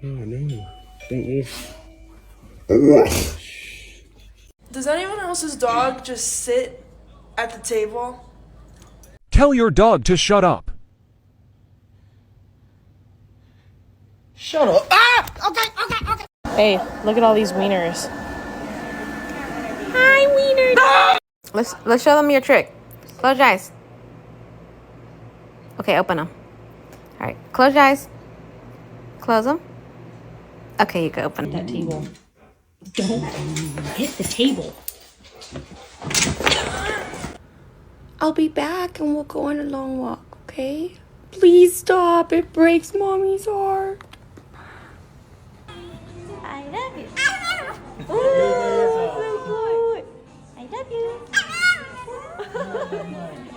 Oh no. Don't move. Does anyone else's dog just sit at the table? Tell your dog to shut up. Shut up. Ah! Okay. Hey, look at all these wieners. Hi, wiener. Ah! Let's show them your trick. Close your eyes. Okay, open them. All right, close your eyes. Close them. Okay, you can open That table. Don't hit the table. I'll be back and we'll go on a long walk, okay? Please stop. It breaks Mommy's heart. I love you. Ooh, so good. I love you.